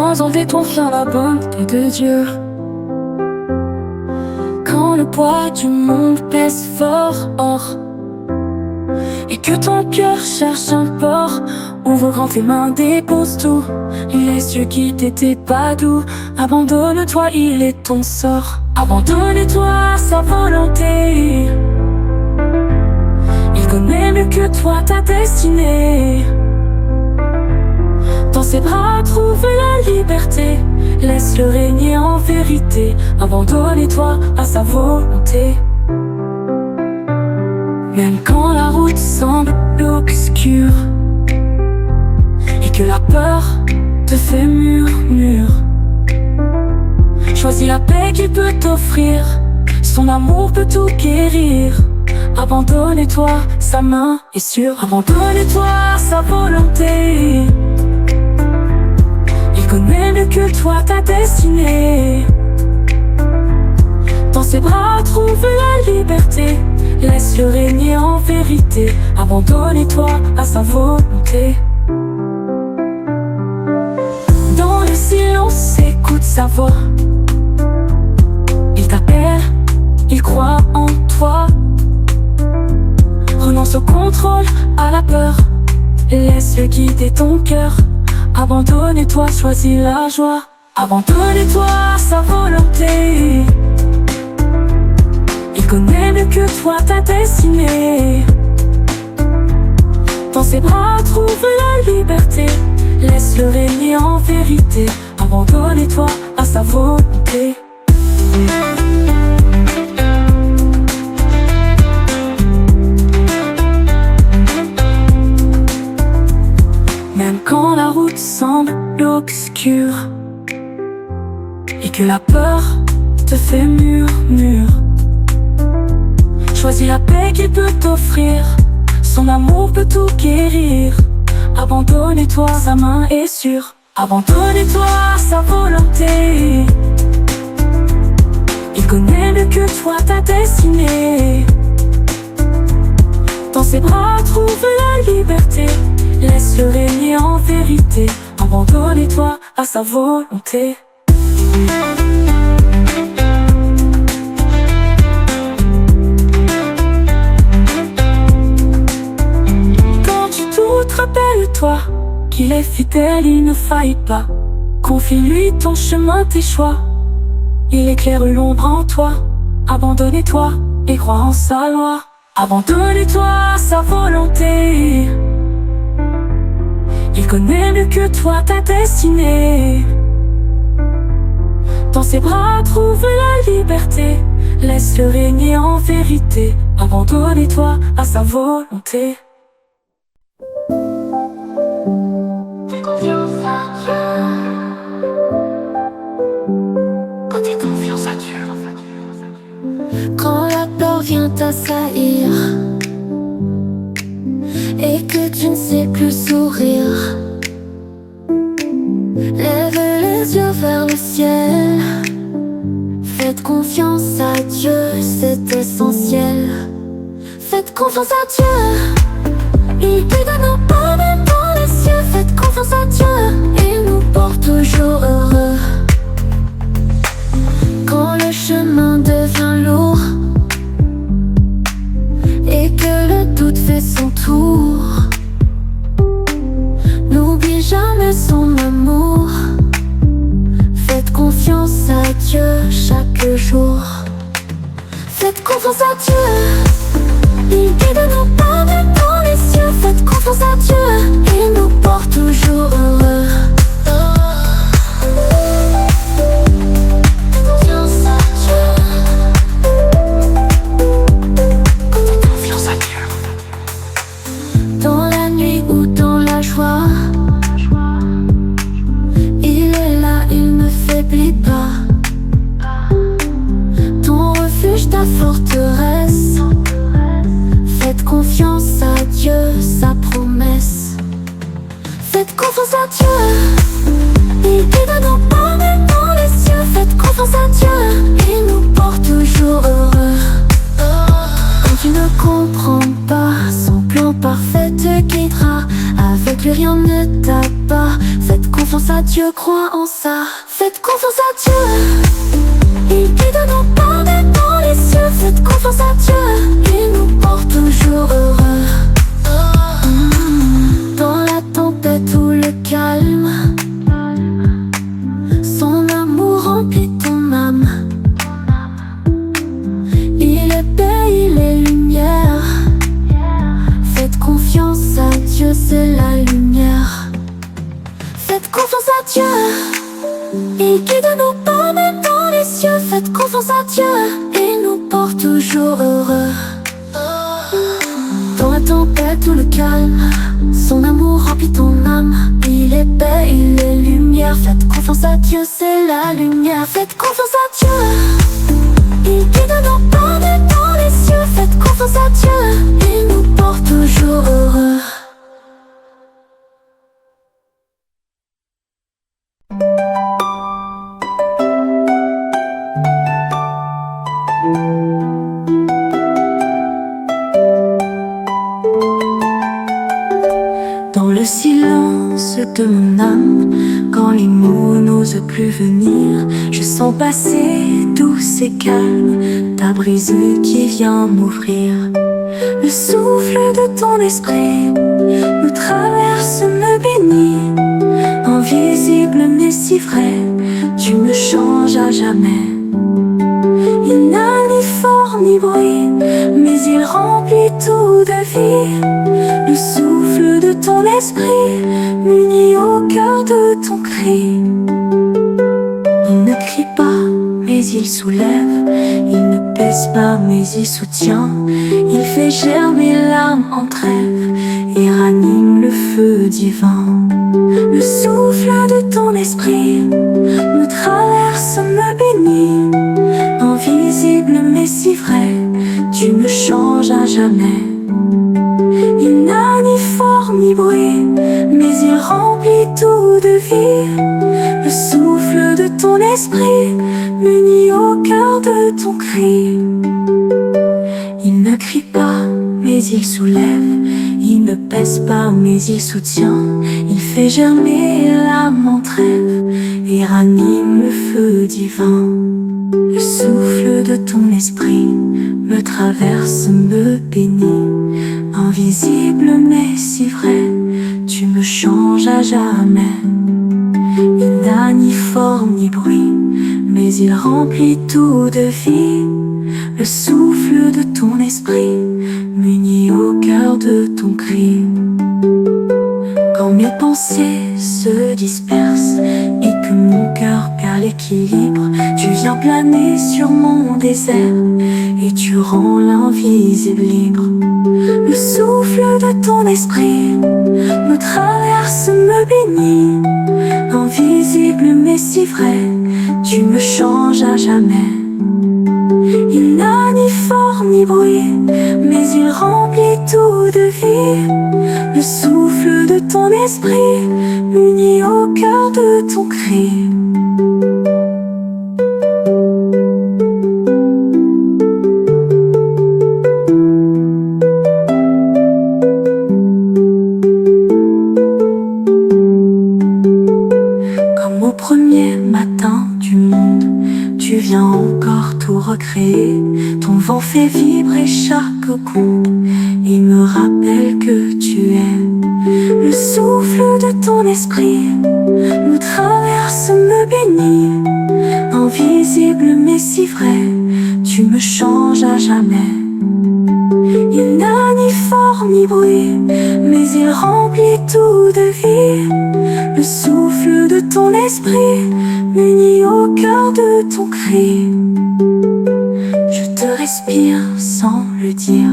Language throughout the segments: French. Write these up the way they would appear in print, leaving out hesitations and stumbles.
sans enlever ton fin la bonté de Dieu. Quand le poids du monde pèse fort et que ton cœur cherche un port, ouvre grand tes mains, dépose tout. Laisse Dieu guider tes pas doux. Abandonne-toi, il est ton sort. Abandonne-toi à sa volonté. Il connaît mieux que toi ta destinée. Dans ses bras trouve la liberté. Laisse-le régner en vérité. Abandonne-toi à sa volonté. Même quand la route semble obscure et que la peur te fait murmure, choisis la paix qu'il peut t'offrir. Son amour peut tout guérir. Abandonne-toi, sa main est sûre. Abandonne-toi à sa volonté. Il connaît mieux que toi ta destinée. Dans ses bras trouve la liberté. Laisse-le régner en vérité. Abandonne-toi à sa volonté. Dans le silence, écoute sa voix. Il t'appelle, il croit en toi. Renonce au contrôle, à la peur. Laisse-le guider ton cœur. Abandonne-toi, choisis la joie. Abandonne-toi à sa volonté. Il connaît mieux que toi ta destinée. Dans ses bras trouve la liberté. Laisse-le régner en vérité. Abandonne-toi à sa volonté. Même quand la route semble obscure et que la peur te fait murmure, choisis la paix qu'il peut t'offrir. Son amour peut tout guérir. Abandonne-toi, sa main est sûre. Abandonne-toi à sa volonté. Il connaît mieux que toi ta destinée. Dans ses bras trouve la liberté. Laisse-le régner en vérité. Abandonne-toi à sa volonté. Rappelle-toi qu'il est fidèle, il ne faillit pas. Confie-lui ton chemin, tes choix. Il éclaire l'ombre en toi. Abandonne-toi et crois en sa loi. Abandonne-toi à sa volonté. Il connaît mieux que toi ta destinée. Dans ses bras trouve la liberté. Laisse-le régner en vérité. Abandonne-toi à sa volonté. Quand la peur vient t'assaillir et que tu ne sais plus sourire, lève les yeux vers le ciel. Faites confiance à Dieu, c'est essentiel. Faites confiance à Dieu, il guide nos pas même dans les cieux. Faites confiance à Dieu, il nous porte toujours heureux. Quand le chemin devient lourd et que le doute fait son tour, n'oublie jamais son amour. Faites confiance à Dieu chaque jour. Faites confiance à Dieu, il guide nos pas même dans les cieux. Faites confiance à Dieu, il nous porte toujours heureux. Il est là, il ne faiblit pas. Ton refuge, ta forteresse. Faites confiance à Dieu, sa promesse. Faites confiance à Dieu, il guide nos pas même dans les cieux. Faites confiance à Dieu, il nous porte toujours heureux. Quand tu ne comprends pas, son plan parfait te guidera. Avec lui rien ne t'abat. Faites confiance confiance à Dieu, crois en ça. Faites confiance à Dieu, il guide nos pas même dans les cieux. Faites confiance à Dieu, il nous porte toujours heureux. Dans la tempête ou le calme, son amour remplit ton âme. Il est paix, il est lumière. Faites confiance à Dieu, c'est la lumière. Faites confiance à Dieu, il guide nos pas même dans les cieux. Faites confiance à Dieu, il nous porte toujours heureux. Dans la tempête ou le calme, son amour remplit ton âme. Il est paix, il est lumière. Faites confiance à Dieu, c'est la lumière. Faites confiance à Dieu, il guide nos pas même dans les cieux. Faites confiance à Dieu, il nous porte toujours heureux. Dans le silence de mon âme, quand les mots n'osent plus venir, je sens passer douce et calme ta brise qui vient m'ouvrir. Le souffle de ton esprit me traverse, me bénit. Invisible mais si vrai, tu me changes à jamais. Il n'a ni forme ni bruit, mais il remplit tout de vie. Le souffle de ton esprit m'unit au cœur de ton cri. Il ne crie pas, mais il soulève. Il ne pèse pas, mais il soutient. Il fait germer l'âme en trêve et ranime le feu divin. Le souffle de ton esprit me traverse, me bénit. Invisible mais si vrai, tu me changes à jamais. Il n'a ni forme ni bruit, mais il remplit tout de vie. Le souffle de ton esprit m'unit au cœur de ton cri. Il ne crie pas, mais il soulève. Il ne pèse pas, mais il soutient. Il fait germer l'âme en trêve et ranime le feu divin. Le souffle de ton esprit me traverse, me bénit. Invisible mais si vrai, tu me changes à jamais. Il n'a ni forme ni bruit, mais il remplit tout de vie. Le souffle de ton esprit m'unit au cœur de ton cri. Quand mes pensées se dispersent et que mon cœur perd l'équilibre, tu viens planer sur mon désert et tu rends l'invisible libre. Le souffle de ton esprit me traverse, me bénit. Invisible mais si vrai, tu me changes à jamais. Il n'a ni forme ni bruit, mais il remplit tout de vie. Le souffle de ton esprit m'unit au cœur de ton cri. Comme au premier matin du monde, tu viens encore tout recréer. Ton vent fait vibrer chaque combe et me rappelle que tu es. Le souffle de ton esprit me traverse, me bénit. Invisible mais si vrai, tu me changes à jamais. Il n'a ni forme ni bruit, mais il remplit tout de vie. Le souffle de ton esprit m'unit au cœur de ton cri. Je te respire sans le dire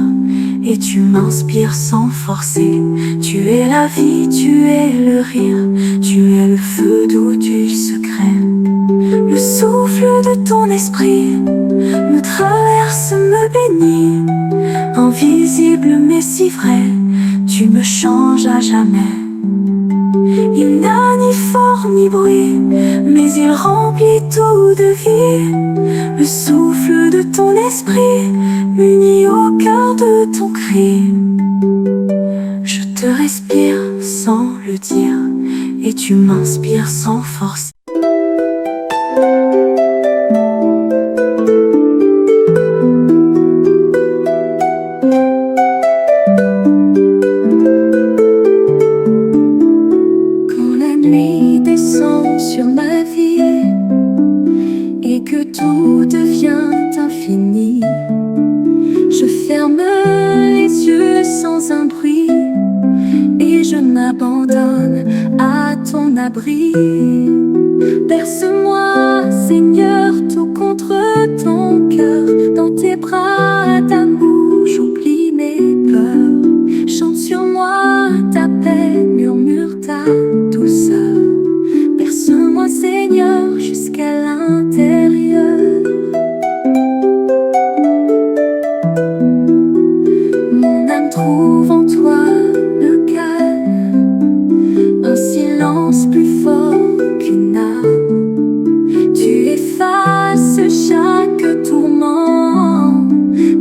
et tu m'inspires sans forcer. Tu es la vie, tu es le rire, tu es le feu d'où du secret. Le souffle de ton esprit me traverse, me bénit. Invisible mais si vrai, tu me changes à jamais. Il n'a ni forme ni bruit, mais il remplit tout de vie. Le souffle de ton esprit m'unit au cœur de ton cri. Je te respire sans le dire et tu m'inspires sans force. Quand la nuit descend sur ma vie et que tout devient infini, je ferme les yeux sans un bruit et je m'abandonne à ton abri. Berce-moi, Seigneur, tout contre ton cœur. Dans tes bras d'amour, j'oublie mes peurs. Chante sur moi ta paix, murmure ta douceur. Berce-moi, Seigneur, jusqu'à l'intérieur. Mon âme trouve en toi le calme, un silence plus fort qu'une arme. Tu effaces chaque tourment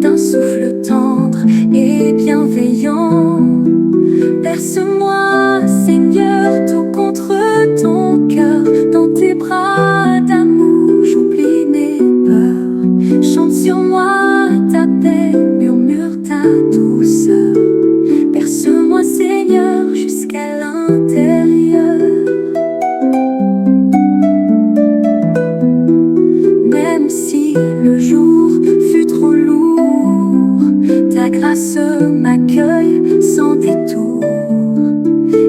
d'un souffle tendre et bienveillant. Berce-moi, Seigneur, tout contre ton cœur. Dans tes bras d'amour, j'oublie mes peurs. Chante sur moi ta paix, murmure ta douceur. Berce-moi, Seigneur, jusqu'à l'intérieur. Même si le jour fut trop lourd, ta grâce m'accueille sans détour.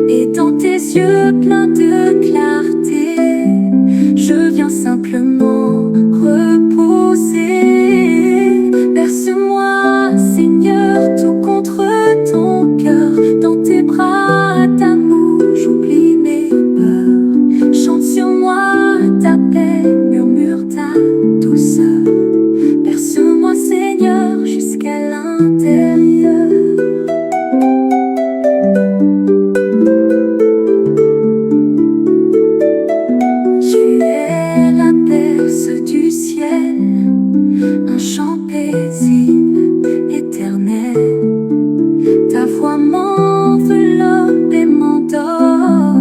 Et dans tes yeux pleins de clarté, je viens simplement reposer. Berce-moi, Seigneur, tout contre ton cœur. Dans tes bras d'amour, j'oublie mes peurs. Chante sur moi ta paix, murmure ta douceur. Berce-moi, Seigneur, jusqu'à l'intérieur. Tu es la berce du ciel, un chant paisible, éternel. Ta voix m'enveloppe et m'endort,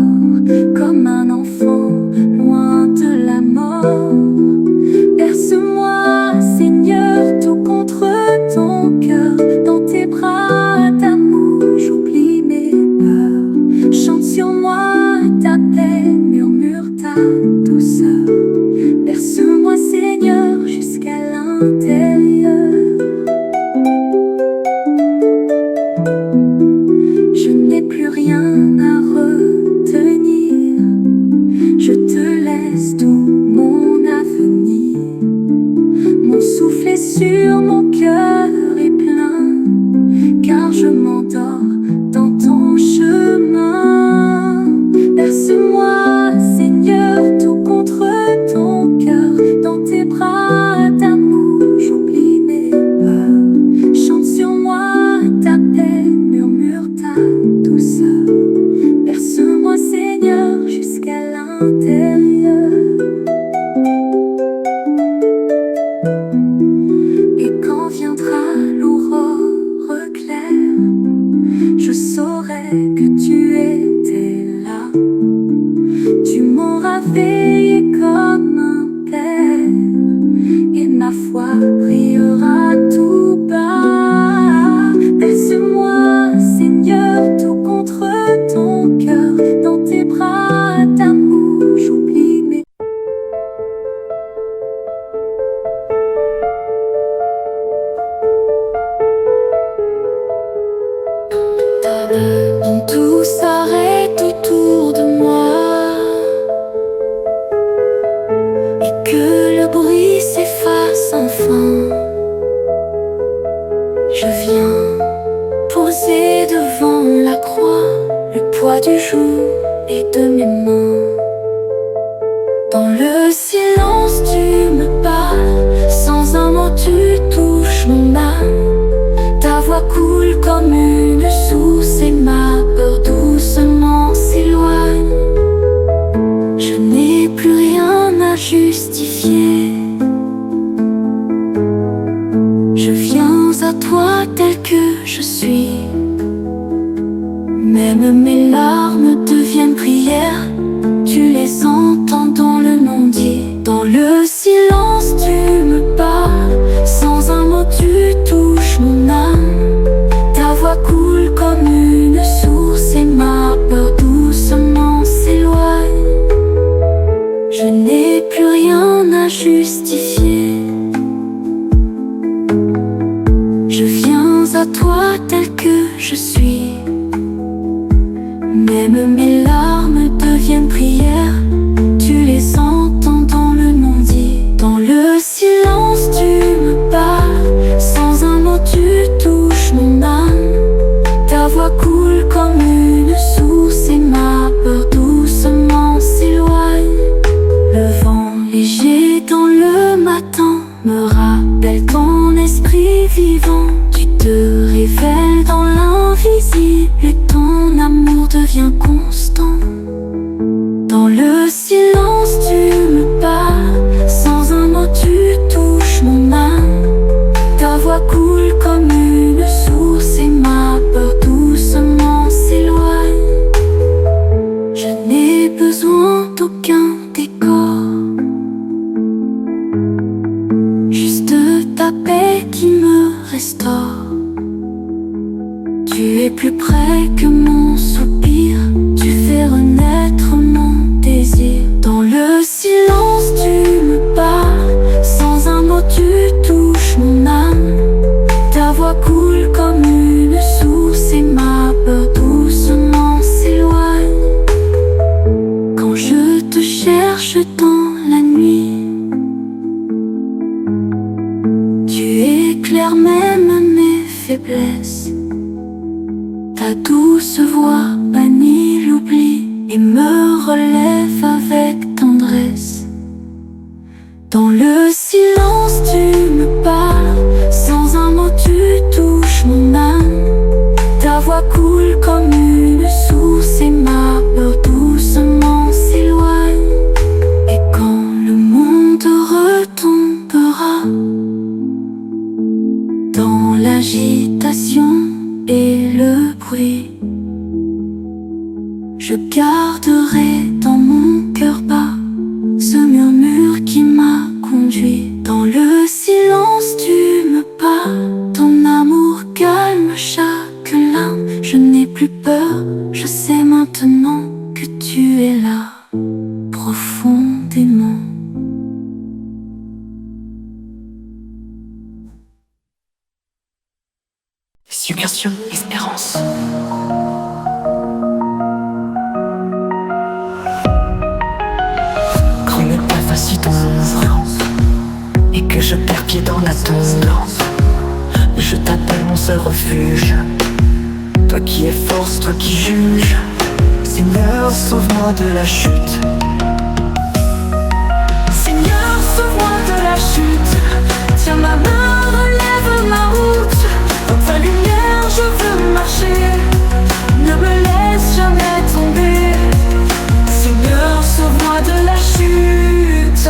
comme un enfant loin de la mort. Berce-moi, Seigneur, tout contre ton cœur. Dans tes bras d'amour, j'oublie mes peurs. Chante sur moi ta paix, murmure ta douceur. Berce-moi, Seigneur, jusqu'à l'intérieur. Je n'ai plus rien à retenir, je te laisse tout mon avenir. Mon souffle est sûr, mon cœur est plein, car je m'endors dans ton chemin. Berce-moi, Seigneur, tout contre ton cœur. Dans tes bras d'amour, j'oublie mes peurs. Chante sur moi ta paix, murmure ta douceur. Berce-moi, Seigneur, jusqu'à l'intérieur. Et quand viendra l'aurore claire, je saurai que tu étais là. Tu m'auras veillé comme un père, et ma foi priera tout bas. Berce-moi, Seigneur, tout contre ton cœur. Dans tes bras d'amour, j'oublie mes quand tout s'arrête autour de moi et que le bruit s'efface enfin, je viens poser devant la croix le poids du jour et de mes mains. Dans le silence tu me parles, sans un mot tu touches mon âme. Ta voix coule comme une source et ma peur doucement s'éloigne. Je n'ai plus rien à justifier. Je viens à toi tel que je suis. Même mes larmes deviennent prières tu les entends dans le non-dit. Dans le silence tu me parles, sans un mot tu touches mon âme. Ta voix coule comme une source et ma peur doucement s'éloigne. Je n'ai plus rien à justifier. Je viens à toi tel que je suis. Même mes larmes deviennent prières, tu les entends dans le non-dit. Dans le silence tu me parles, sans un mot tu touches mon âme. Ta voix coule comme une source et ma peur doucement s'éloigne. Le vent léger dans le matin me rappelle ton esprit vivant. Tu te révèles dans l'invisible et ton amour devient constant. Dans le silence tu me parles, sans un mot tu touches mon âme. Ta voix coule comme une source et ma peur doucement s'éloigne. Je n'ai besoin d'aucun décor, juste ta paix qui me restaure. Tu es plus près que mon soupir, tu fais renaître mon désir. Dans le silence tu me parles, sans un mot tu touches mon âme. Ta voix coule comme une source et ma peur doucement s'éloigne. Quand je te cherche dans la nuit, tu éclaires même mes faiblesses. Ta douce voix bannit l'oubli et me relève avec tendresse. Dans le silence tu me parles, sans un mot tu touches mon âme. Ta voix coule comme une source et ma peur doucement s'éloigne. Et quand le monde retombera dans l'agitation et le bruit, je garderai dans mon cœur bas ce murmure qui m'a conduit. Dans le silence tu me parles, ton amour calme chaque larme. Je n'ai plus peur, je sais maintenant que tu es là, profondément. Submersion, espérance. Quand mes pas facile t'ombre et que je perds pied dans la tombe, je t'appelle mon seul refuge. Toi qui es force, toi qui juges. Seigneur, sauve-moi de la chute. Seigneur, sauve-moi de la chute. Tiens ma main, relève ma route. Dans ta lumière je veux marcher. Ne me laisse jamais tomber. Seigneur, sauve-moi de la chute.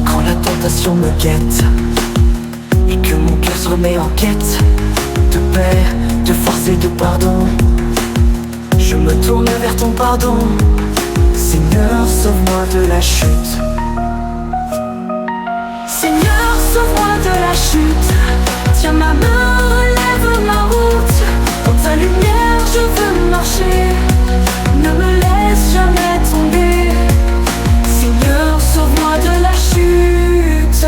Quand la tentation me guette et que mon cœur se remet en quête de paix, de force et de pardon, je me tourne vers ton pardon. Seigneur, sauve-moi de la chute. Seigneur, sauve-moi de la chute. Tiens ma main, relève ma route. Dans ta lumière je veux marcher. Ne me laisse jamais tomber. Seigneur, sauve-moi de la chute.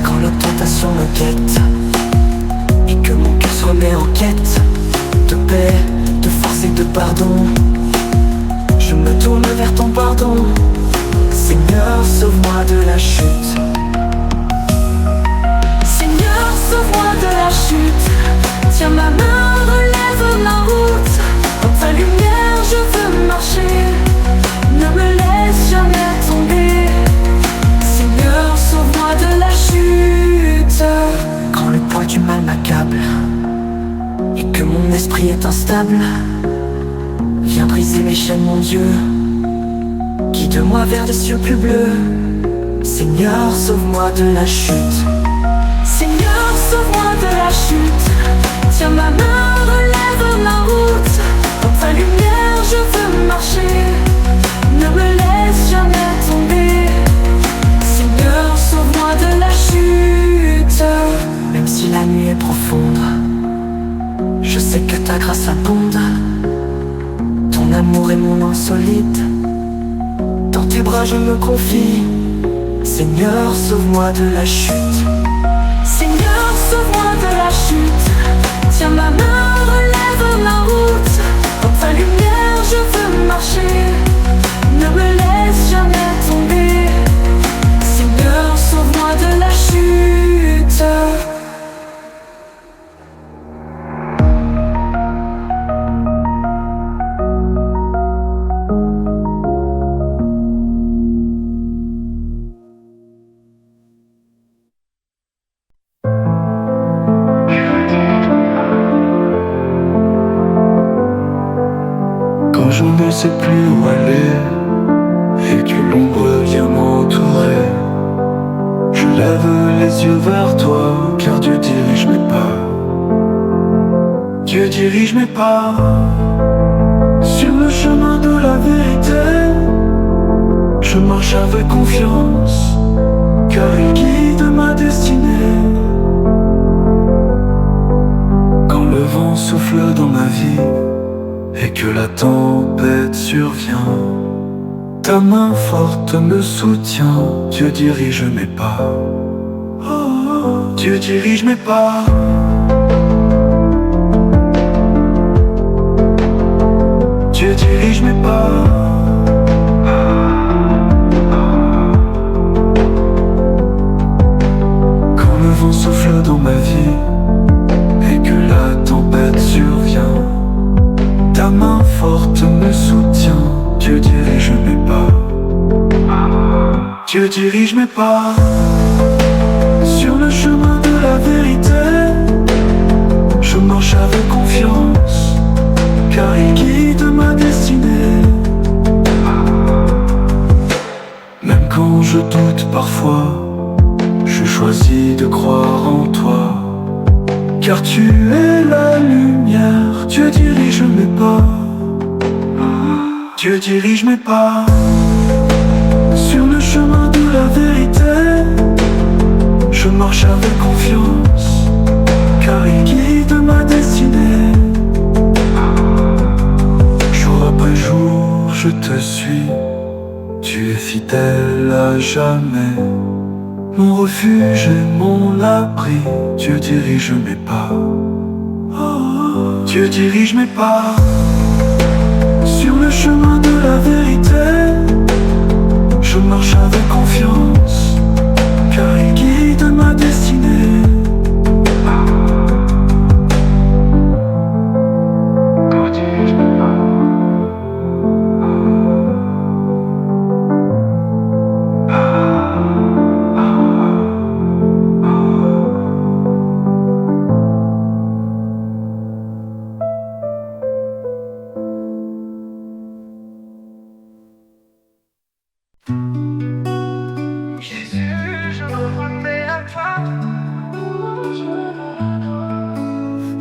Quand la tentation me guette et que mon cœur se remet en quête de paix, de force et de pardon, je me tourne vers ton pardon. Seigneur, sauve-moi de la chute. Seigneur, sauve-moi de la chute. Tiens ma main, relève ma route. Dans ta lumière je veux marcher. Ne me laisse jamais tomber. Seigneur, sauve-moi de la chute. Quand le poids du mal m'accable et que mon esprit est instable, viens briser mes chaînes mon Dieu. Guide-moi vers des cieux plus bleus. Seigneur, sauve-moi de la chute. Seigneur, sauve-moi de la chute. Tiens ma main, relève ma route. Dans ta lumière Je sais que ta grâce abonde, ton amour est mon insolite. Dans tes bras je me confie, Seigneur, sauve-moi de la chute. Seigneur, sauve-moi de la chute. Tiens ma main, relève ma route. Dans ta lumière je veux marcher. Ne me laisse jamais tomber. Seigneur, sauve-moi de la chute. Quand je ne sais plus où aller et que l'ombre vient m'entourer, je lève les yeux vers toi, car Dieu dirige mes pas. Dieu dirige mes pas sur le chemin de la vérité. Je marche avec confiance, car il guide ma destinée. Quand le vent souffle dans ma vie et que la tempête survient, ta main forte me soutient. Dieu dirige mes pas. Oh, Dieu dirige mes pas. Dieu dirige mes pas. Quand le vent souffle dans ma vie et que la tempête survient, ta main forte me soutient. Dieu dirige mes pas. Dieu dirige mes pas sur le chemin de la vérité. Je marche avec confiance, car il guide ma destinée. Même quand je doute parfois, je choisis de croire en toi, car tu es la lumière. Dieu dirige mes pas. Dieu dirige mes pas sur le chemin de la vérité. Je marche avec confiance, car il guide ma destinée. Jour après jour, je te suis. Tu es fidèle à jamais, mon refuge et mon abri. Dieu dirige mes pas. Oh, Dieu dirige mes pas sur le chemin de la vérité. Je marche avec confiance, car il guide ma destinée.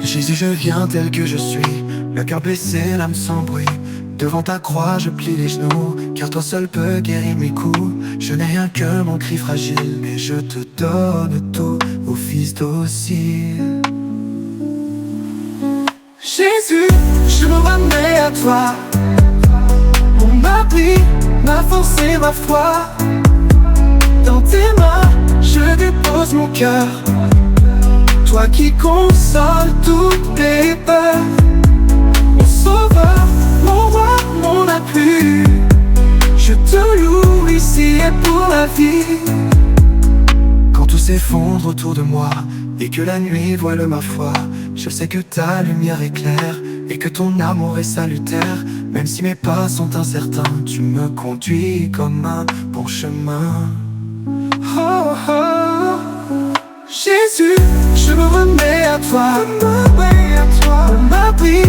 Jésus, je viens tel que je suis, le cœur baissé, l'âme sans bruit. Devant ta croix, je plie les genoux, car toi seul peux guérir mes coups. Je n'ai rien que mon cri fragile, mais je te donne tout, ô fils docile. Jésus, je me remets à toi, mon abri, ma force et ma foi. Dans tes mains, je dépose mon cœur, toi qui consoles toutes les peurs. Mon sauveur, mon roi, mon appui, je te loue ici et pour la vie. Quand tout s'effondre autour de moi et que la nuit voile ma foi, je sais que ta lumière éclaire et que ton amour est salutaire. Même si mes pas sont incertains, tu me conduis comme un bon chemin. Oh, oh. Jésus, je me remets à toi, mon abri,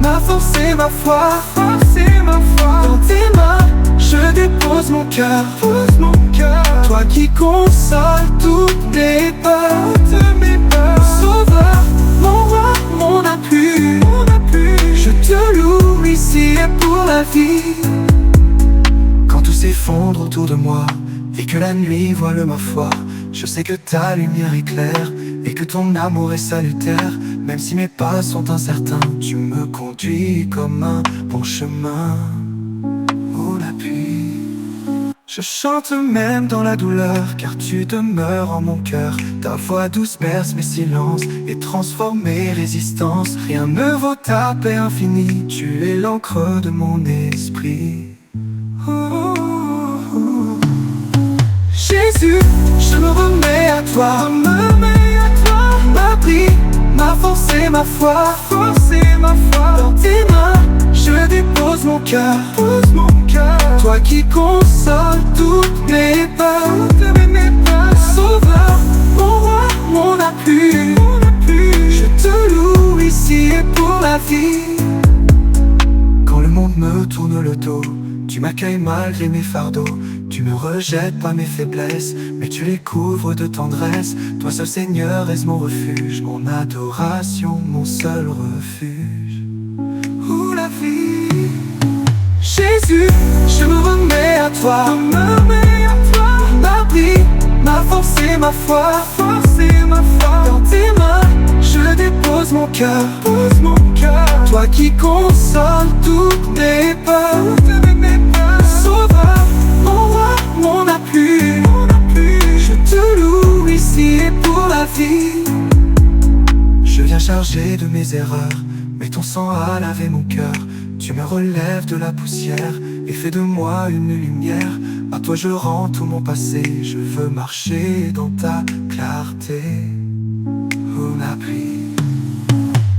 ma force et ma foi. Dans tes mains, je dépose mon cœur, toi qui consoles toutes les peurs. Sauveur, mon roi, mon appui, je te loue ici et pour la vie. Quand tout s'effondre autour de moi et que la nuit voile ma foi, je sais que ta lumière éclaire et que ton amour est salutaire. Même si mes pas sont incertains, tu me conduis comme un bon chemin. Oh la pluie, je chante même dans la douleur, car tu demeures en mon cœur. Ta voix douce berce mes silences et transforme mes résistances. Rien ne vaut ta paix infinie, tu es l'encre de mon esprit. Oh, oh, oh. Jésus, je me remets à toi, ma vie, ma force et ma foi, dans tes mains, je dépose mon cœur, toi qui consoles toutes mes peurs, Sauveur, mon roi, mon appui, je te loue ici et pour la vie. Quand le monde me tourne le dos, tu m'accueilles malgré mes fardeaux. Tu me rejettes pas mes faiblesses, mais tu les couvres de tendresse. Toi seul Seigneur est mon refuge, mon adoration, mon seul refuge. Où la vie, Jésus, je me remets à toi, ma vie, ma force et ma foi, dans tes mains, je dépose mon cœur, toi qui consoles toutes mes peurs, Sauveur, mon roi, mon appui, je te loue ici et pour la vie. Je viens chargé de mes erreurs, mais ton sang a lavé mon cœur. Tu me relèves de la poussière et fais de moi une lumière. À toi je rends tout mon passé, je veux marcher dans ta clarté. Oh la pluie,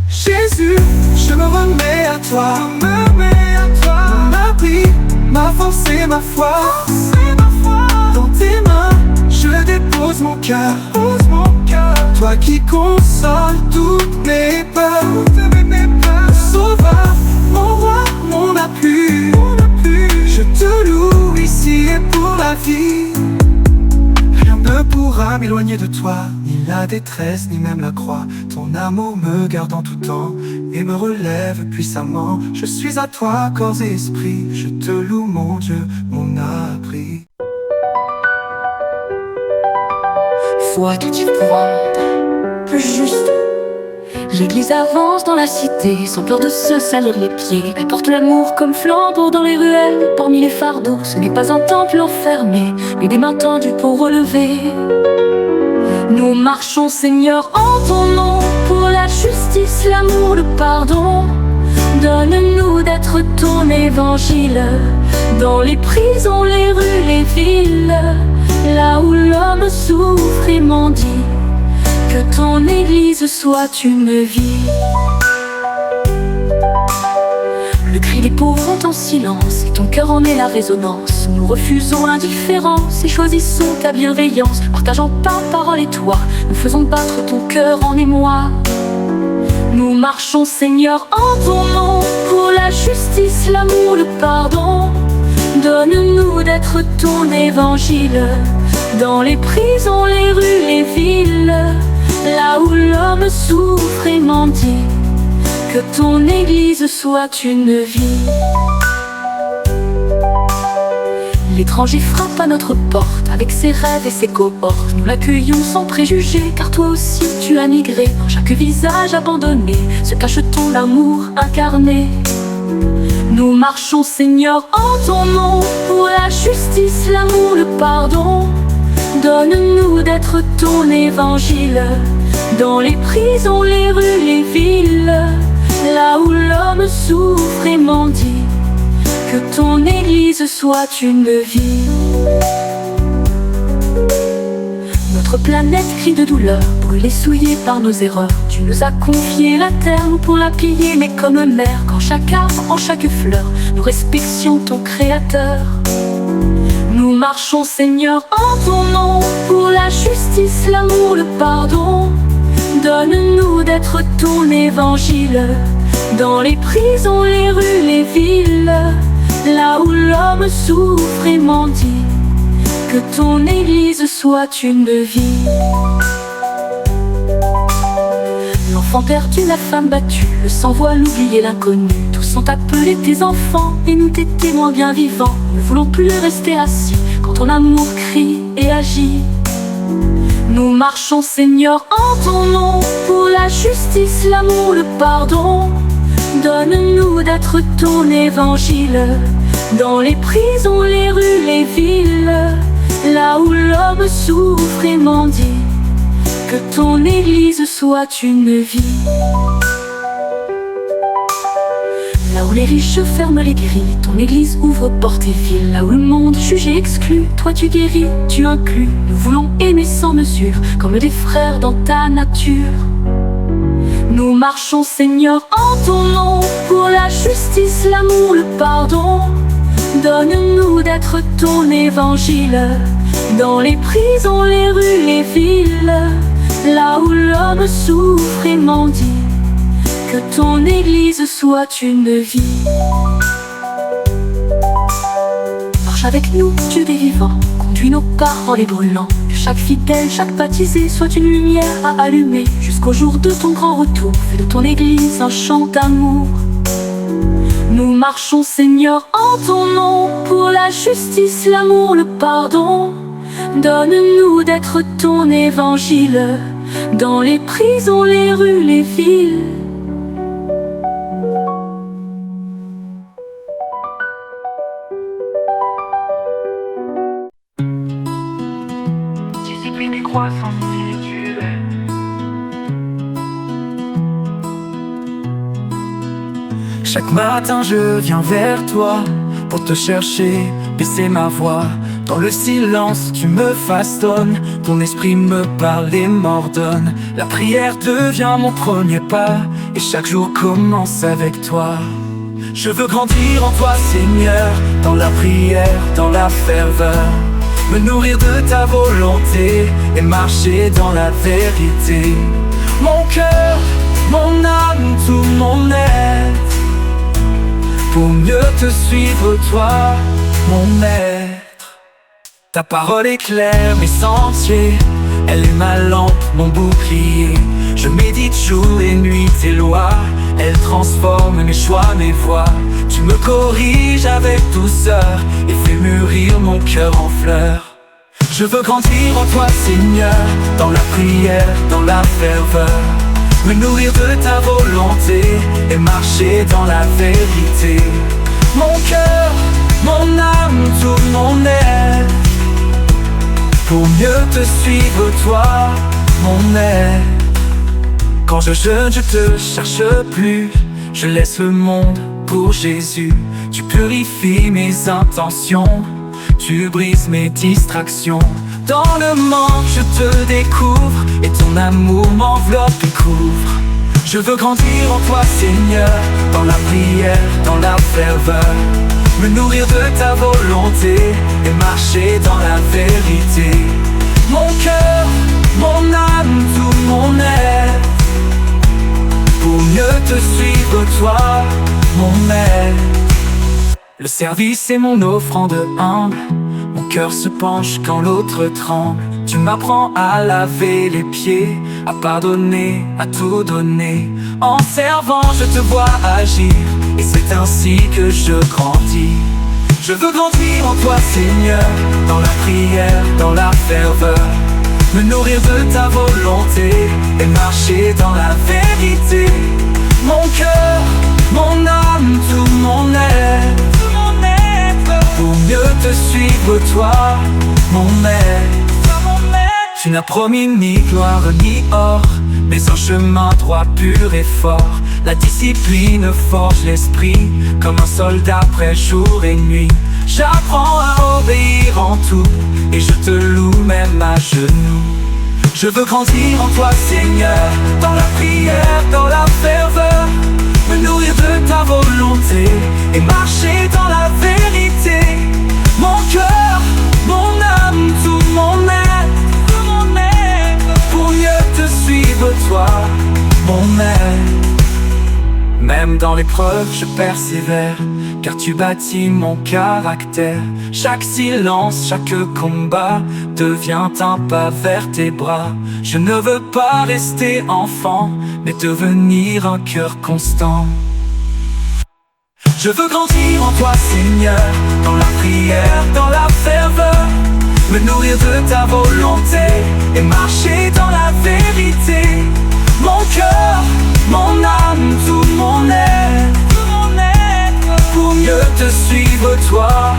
Jésus, je me remets à toi, ma vie, ma force et ma foi, dans tes mains, je dépose mon cœur, toi qui consoles toutes mes peurs, Sauveur, mon roi, mon appui, je te loue ici et pour la vie. Rien ne pourra m'éloigner de toi, ni la détresse, ni même la croix. Ton amour me garde en tout temps et me relève puissamment. Je suis à toi, corps et esprit, je te loue mon Dieu, mon abri. Foi tout y croit, plus juste. L'église avance dans la cité, sans peur de se salir les pieds. Elle porte l'amour comme flambeau dans les ruelles, parmi les fardeaux. Ce n'est pas un temple enfermé, mais des mains tendues pour relever. Nous marchons, Seigneur, en ton nom, pour la justice, l'amour, le pardon. Donne-nous d'être ton évangile, dans les prisons, les rues, les villes, là où l'homme souffre et mendie. Que ton église soit une vie. Le cri des pauvres monte en silence, et ton cœur en est la résonance. Nous refusons l'indifférence et choisissons ta bienveillance. Partageant ta parole et toi, nous faisons battre ton cœur en émoi. Nous marchons, Seigneur, en ton nom, pour la justice, l'amour, le pardon. Donne-nous d'être ton évangile, dans les prisons, les rues, les villes, là où l'homme souffre et mendie. Que ton église soit une vie. L'étranger frappe à notre porte, avec ses rêves et ses cohortes. Nous l'accueillons sans préjugés, car toi aussi tu as migré. Dans chaque visage abandonné se cache ton amour incarné. Nous marchons, Seigneur, en ton nom, pour la justice, l'amour, le pardon. Donne-nous d'être ton évangile, dans les prisons, les rues, les villes, là où l'homme souffre et mendie. Que ton église soit une vie. Notre planète crie de douleur, brûlée, souillée par nos erreurs. Tu nous as confié la terre, nous pour la piller, mais comme mère. Qu'en chaque arbre, en chaque fleur, nous respections ton créateur. Nous marchons, Seigneur, en ton nom, pour la justice, l'amour, le pardon. Donne-nous d'être ton évangile, dans les prisons, les rues, les villes, là où l'homme souffre et mendie. Que ton église soit une vie. L'enfant perdu, la femme battue, le sans-voile, l'oublié, l'inconnu, tous sont appelés tes enfants et nous tes témoins bien vivants. Ne voulons plus rester assis quand ton amour crie et agit. Nous marchons, Seigneur, en ton nom, pour la justice, l'amour, le pardon. Donne-nous d'être ton évangile, dans les prisons, les rues, les villes, là où l'homme souffre et mendie, que ton église soit une vie. Là où les riches ferment les grilles, ton église ouvre portes et villes. Là où le monde juge et exclut, toi tu guéris, tu inclus. Nous voulons aimer sans mesure, comme des frères dans ta nature. Nous marchons, Seigneur, en ton nom, pour la justice, l'amour, le pardon. Donne-nous d'être ton évangile, dans les prisons, les rues, les villes, là où l'homme souffre et mendie, que ton église soit une vie. Marche avec nous, Dieu des vivants, conduis nos pas en les brûlant. Que chaque fidèle, chaque baptisé soit une lumière à allumer, jusqu'au jour de ton grand retour. Fais de ton église un chant d'amour. Nous marchons, Seigneur, en ton nom, pour la justice, l'amour, le pardon. Donne-nous d'être ton évangile, dans les prisons, les rues, les villes. Discipline et croissance individuelle. Chaque matin je viens vers toi pour te chercher, baisser ma voix. Dans le silence tu me façonnes, ton esprit me parle et m'ordonne. La prière devient mon premier pas, et chaque jour commence avec toi. Je veux grandir en toi, Seigneur, dans la prière, dans la ferveur. Me nourrir de ta volonté et marcher dans la vérité. Mon cœur, mon âme, tout mon être, pour mieux te suivre, toi, mon maître. Ta parole éclaire mes sentiers, elle est ma lampe, mon bouclier. Je médite jour et nuit tes lois, elles transforment mes choix, mes voies. Tu me corriges avec douceur et fais mûrir mon cœur en fleurs. Je veux grandir en toi, Seigneur, dans la prière, dans la ferveur. Me nourrir de ta volonté et marcher dans la vérité. Mon cœur, mon âme, tout mon être, pour mieux te suivre, toi, mon maître. Quand je jeûne, je te cherche plus, je laisse le monde pour Jésus. Tu purifies mes intentions, tu brises mes distractions. Dans le manque, je te découvre, et ton amour m'enveloppe et couvre. Je veux grandir en toi, Seigneur, dans la prière, dans la ferveur. Me nourrir de ta volonté et marcher dans la vérité. Mon cœur, mon âme, tout mon être, pour mieux te suivre, toi, mon maître. Le service est mon offrande humble, mon cœur se penche quand l'autre tremble. Tu m'apprends à laver les pieds, à pardonner, à tout donner. En servant, je te vois agir, et c'est ainsi que je grandis. Je veux grandir en toi, Seigneur, dans la prière, dans la ferveur. Me nourrir de ta volonté et marcher dans la vérité. Mon cœur, mon âme, tout mon être, pour mieux te suivre, toi, mon maître. Tu n'as promis ni gloire ni or, mais un chemin droit, pur et fort. La discipline forge l'esprit, comme un soldat prêt jour et nuit. J'apprends à obéir en tout, et je te loue même à genoux. Je veux grandir en toi, Seigneur, dans la prière, dans la ferveur. Me nourrir de ta volonté et marcher dans la vérité. Mon cœur, mon âme, tout mon être, pour mieux te suivre, toi, mon maître. Même dans l'épreuve, je persévère, car tu bâtis mon caractère. Chaque silence, chaque combat devient un pas vers tes bras. Je ne veux pas rester enfant, mais devenir un cœur constant. Je veux grandir en toi, Seigneur, dans la prière, dans la ferveur. me nourrir de ta volonté et marcher dans la vérité. Mon cœur, mon âme, tout mon être, pour mieux te suivre toi,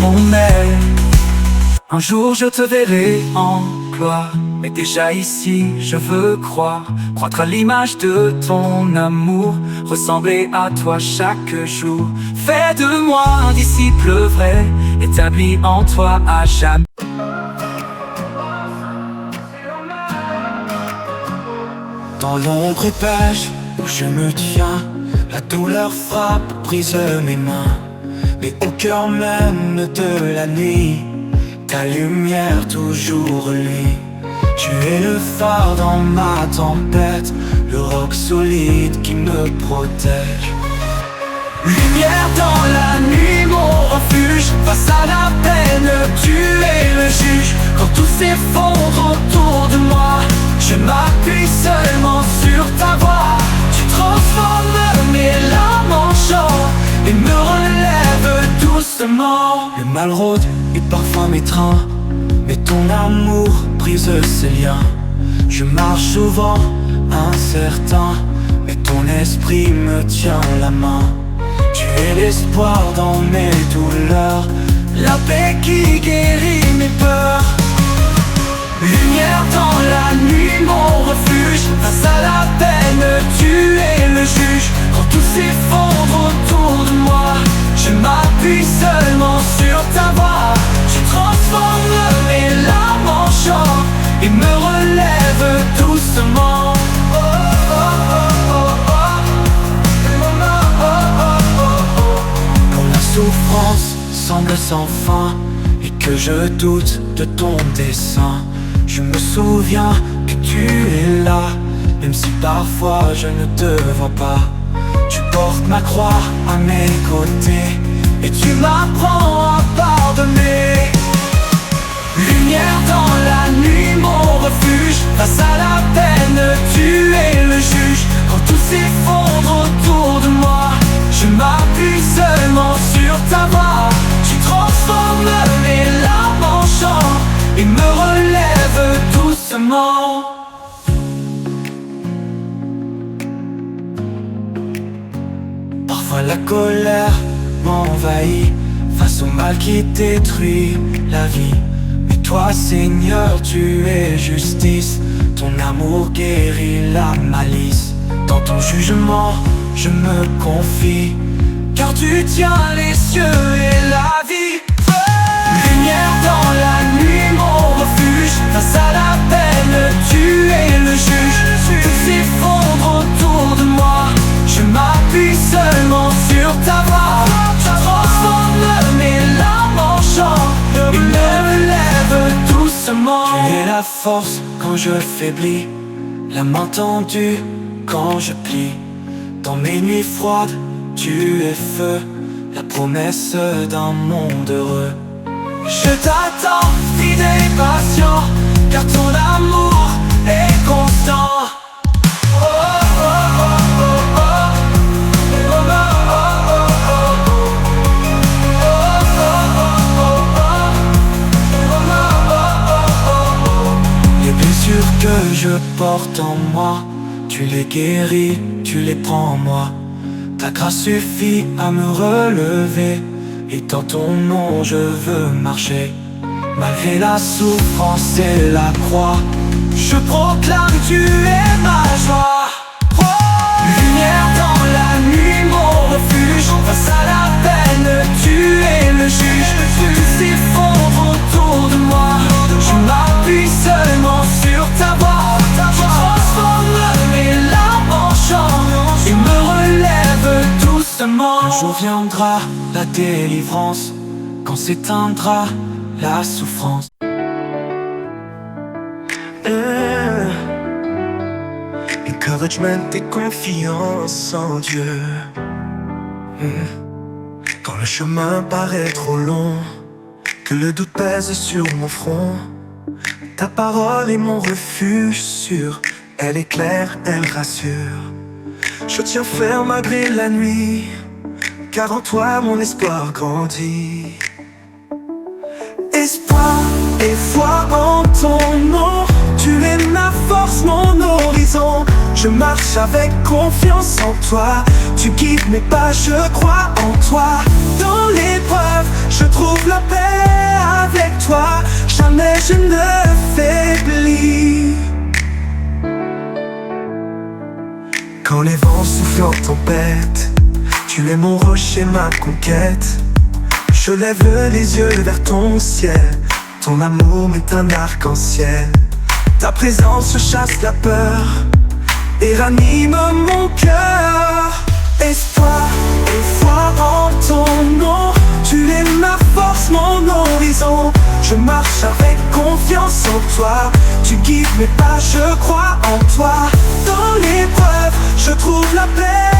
mon aide. Un jour je te verrai en gloire, mais déjà ici je veux croire, croître à l'image de ton amour, ressembler à toi chaque jour. Fais de moi un disciple vrai, établi en toi à jamais. Dans l'ombre épaisse où je me tiens, la douleur frappe, brise mes mains. Mais au cœur même de la nuit, ta lumière toujours reluit. Tu es le phare dans ma tempête, le roc solide qui me protège. Lumière dans la nuit, mon refuge, face à la peine, tu es le juge. Quand tout s'effondre autour de moi, je m'appuie seulement sur ta voix. Tu transformes mes larmes en chant et me relèves doucement. Le mal rôde et parfois m'étreint, mais ton amour brise ces liens. Je marche souvent incertain, mais ton esprit me tient la main. Tu es l'espoir dans mes douleurs, la paix qui guérit mes peurs. Lumière dans la nuit, mon refuge, face à la peine, tu es le juge. Quand tout s'effondre autour de moi, je m'appuie seulement sur ta voix. Tu transformes mes larmes en chant et me relèves doucement. Oh, oh, oh, oh, oh. Quand la souffrance semble sans fin et que je doute de ton dessein, je me souviens que tu es là, même si parfois je ne te vois pas. Tu portes ma croix à mes côtés et tu m'apprends à pardonner. Lumière dans la nuit, mon refuge, face à la peine, tu es le juge. Quand tout s'effondre autour de moi, je m'appuie seulement sur ta voix. Tu transformes mes larmes en chant et me relève doucement. Parfois la colère m'envahit face au mal qui détruit la vie. Mais toi Seigneur, tu es justice, ton amour guérit la malice. Dans ton jugement je me confie, car tu tiens les cieux et la vie. Lumière dans la nuit, mon refuge, face à la peine, tu es le juge. Tout s'effondre autour de moi, je m'appuie seulement sur ta voix. Tu transformes mes larmes en chant et me relève doucement. Tu es la force quand je faiblis, la main tendue quand je plie. Dans mes nuits froides, tu es feu, la promesse d'un monde heureux. Je t'attends, fidèle et patient, car ton amour est constant. Oh, oh, oh, oh, oh. Oh, oh, oh, oh, oh. Les blessures que je porte en moi, tu les guéris, tu les prends en moi. Ta grâce suffit à me relever, et dans ton nom je veux marcher. Malgré la souffrance et la croix, je proclame tu es ma joie. Oh, lumière dans la nuit, mon refuge, face à la peine, tu es le juge. Tout s'effondre autour de moi, je m'appuie seulement sur ta voix. Tu transformes mes larmes en chant et me relève doucement. Un jour viendra la délivrance, quand s'éteindra la souffrance. Encouragement et confiance en Dieu. Quand le chemin paraît trop long, que le doute pèse sur mon front, ta parole est mon refuge sûr. Elle est claire, elle rassure. Je tiens ferme malgré la nuit, car en toi mon espoir grandit. Espoir et foi en ton nom. Tu es ma force, mon horizon. Je marche avec confiance en toi. Tu guides mes pas, je crois en toi. Dans l'épreuve, je trouve la paix avec toi. Jamais je ne faiblis. Quand les vents soufflent en tempête, tu es mon rocher, ma conquête. Je lève les yeux vers ton ciel. Ton amour m'est un arc-en-ciel. Ta présence chasse la peur et ranime mon cœur. Espoir et foi en ton nom. Tu es ma force, mon horizon. Je marche avec confiance en toi. Tu guides mes pas, je crois en toi. Dans l'épreuve, je trouve la paix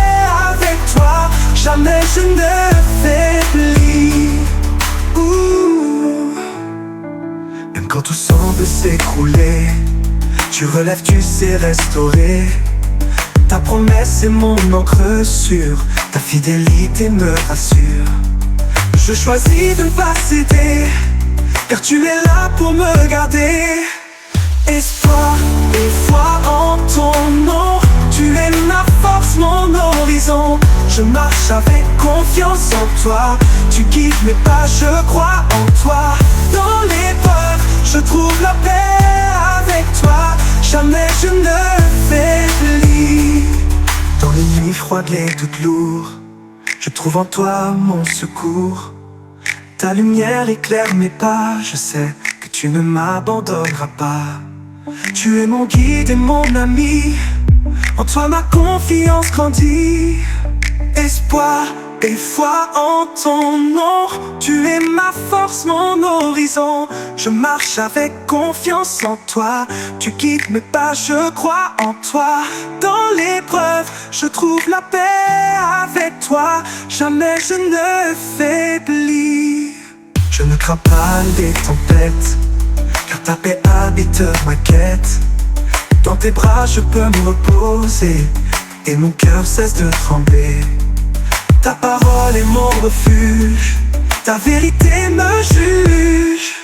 avec toi. Jamais je ne faiblis. Même quand tout semble s'écrouler, tu relèves, tu sais restaurer. Ta promesse est mon encre sûre. Ta fidélité me rassure. Je choisis de ne pas céder, car tu es là pour me garder. Espoir et foi en ton nom. Tu es ma force, mon horizon. Je marche avec confiance en toi. Tu guides mes pas, je crois en toi. Dans l'épreuve, je trouve la paix avec toi. Jamais je ne faiblis. Dans les nuits froides, les doutes lourds, je trouve en toi mon secours. Ta lumière éclaire mes pas. Je sais que tu ne m'abandonneras pas. Tu es mon guide et mon ami. En toi ma confiance grandit. Espoir et foi en ton nom. Tu es ma force, mon horizon. Je marche avec confiance en toi. Tu guides mes pas, je crois en toi. Dans l'épreuve, je trouve la paix avec toi. Jamais je ne faiblis. Je ne crains pas les tempêtes, car ta paix habite ma quête. Dans tes bras je peux me reposer, et mon cœur cesse de trembler. Ta parole est mon refuge, ta vérité me juge.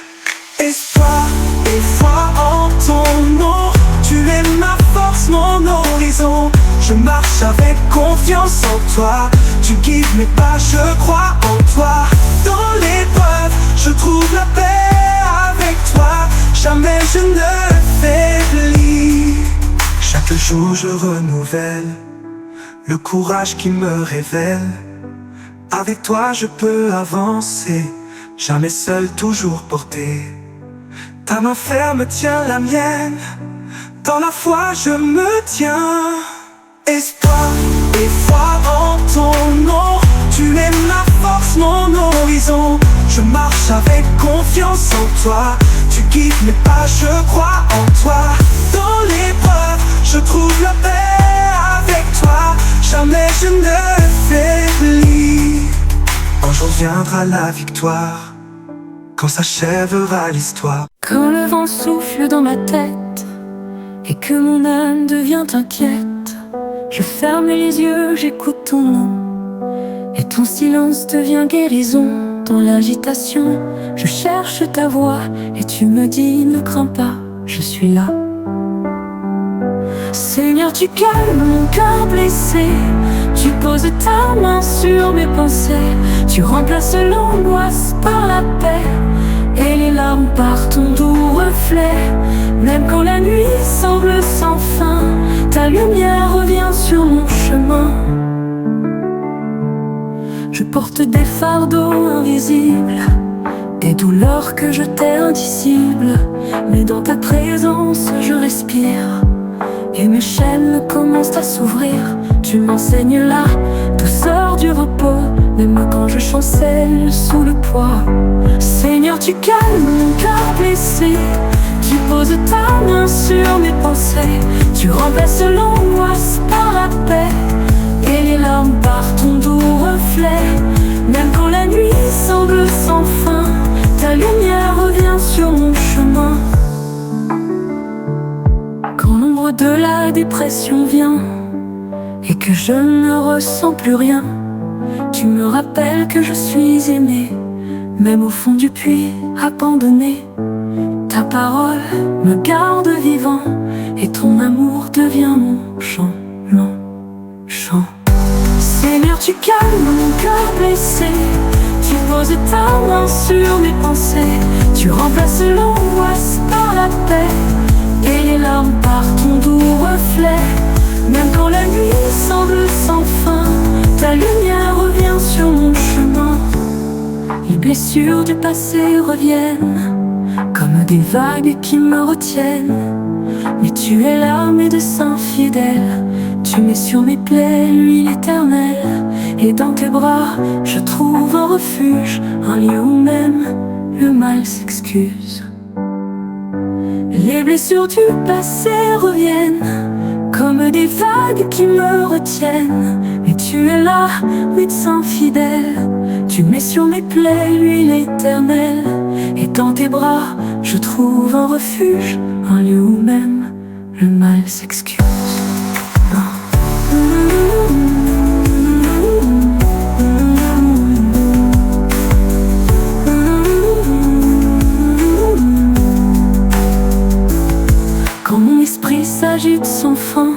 Espoir et foi en ton nom. Tu es ma force, mon horizon. Je marche avec confiance en toi. Tu guides mes pas, je crois en toi. Dans l'épreuve, je trouve la paix avec toi. Jamais je ne faiblis. Chaque jour je renouvelle le courage qui me révèle. Avec toi je peux avancer, jamais seul, toujours porté. Ta main ferme tient la mienne, dans la foi je me tiens. Espoir et foi en ton nom. Tu es ma force, mon horizon. Je marche avec confiance en toi. Tu guides mes pas, je crois en toi. Dans l'épreuve, je trouve la paix avec toi. Jamais je ne faiblis. Un jour viendra la victoire, quand s'achèvera l'histoire. Quand le vent souffle dans ma tête et que mon âme devient inquiète, je ferme les yeux, j'écoute ton nom, et ton silence devient guérison. Dans l'agitation, je cherche ta voix, et tu me dis ne crains pas, je suis là. Seigneur, tu calmes mon cœur blessé. Tu poses ta main sur mes pensées. Tu remplaces l'angoisse par la paix, et les larmes par ton doux reflet. Même quand la nuit semble sans fin, ta lumière revient sur mon chemin. Je porte des fardeaux invisibles, des douleurs que je t'ai indicibles. Mais dans ta présence je respire, et mes chaînes commencent à s'ouvrir. Tu m'enseignes la douceur du repos, même quand je chancelle sous le poids. Seigneur, tu calmes mon cœur blessé. Tu poses ta main sur mes pensées. Tu remplaces l'angoisse par la paix, et les larmes par ton doux reflet. Même quand la nuit semble sans fin, ta lumière revient sur mon chemin. Quand l'ombre de la dépression vient et que je ne ressens plus rien, tu me rappelles que je suis aimé, même au fond du puits abandonné. Ta parole me garde vivant, et ton amour devient mon chant, mon chant. Seigneur, tu calmes mon cœur blessé, tu poses ta main sur mes pensées, tu remplaces l'angoisse par la paix, et les larmes par ton doux reflet. Même quand la nuit semble sans fin, ta lumière revient sur mon chemin. Les blessures du passé reviennent comme des vagues qui me retiennent. Mais tu es là, médecin fidèle, tu mets sur mes plaies l'huile éternelle. Et dans tes bras, je trouve un refuge, un lieu où même le mal s'excuse. Les blessures du passé reviennent comme des vagues qui me retiennent. Et tu es là, médecin fidèle, tu mets sur mes plaies l'huile éternelle. Et dans tes bras, je trouve un refuge, un lieu où même le mal s'excuse. Quand mon esprit s'agite sans fin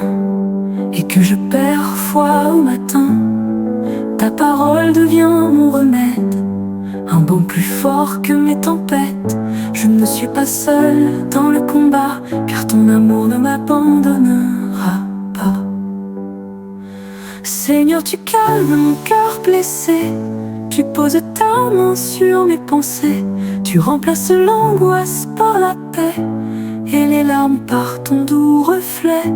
et que je perds foi au matin, ta parole devient mon remède, un baume plus fort que mes tempêtes. Je ne suis pas seul dans le combat, car ton amour ne m'abandonnera pas. Seigneur, tu calmes mon cœur blessé, tu poses ta main sur mes pensées, tu remplaces l'angoisse par la paix, et les larmes par ton doux reflet.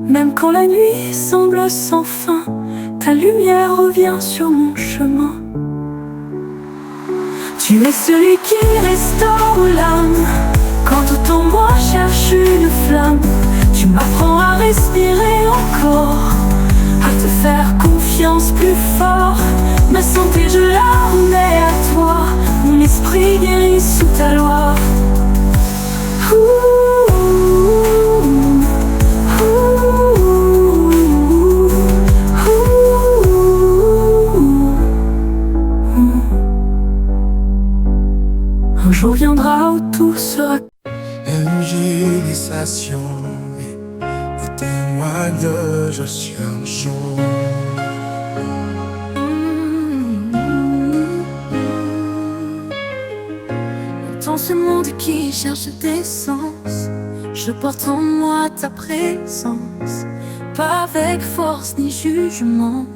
Même quand la nuit semble sans fin, ta lumière revient sur mon chemin. Tu es celui qui restaure l'âme quand tout en moi cherche une flamme. Tu m'apprends à respirer encore, à te faire confiance plus fort. Ma santé je la remets à toi, mon esprit guérit sous ta loi. Un jour viendra où tout sera. Évangélisation et témoignage sur un jour. Dans ce monde qui cherche des sens, je porte en moi ta présence. Pas avec force ni jugement,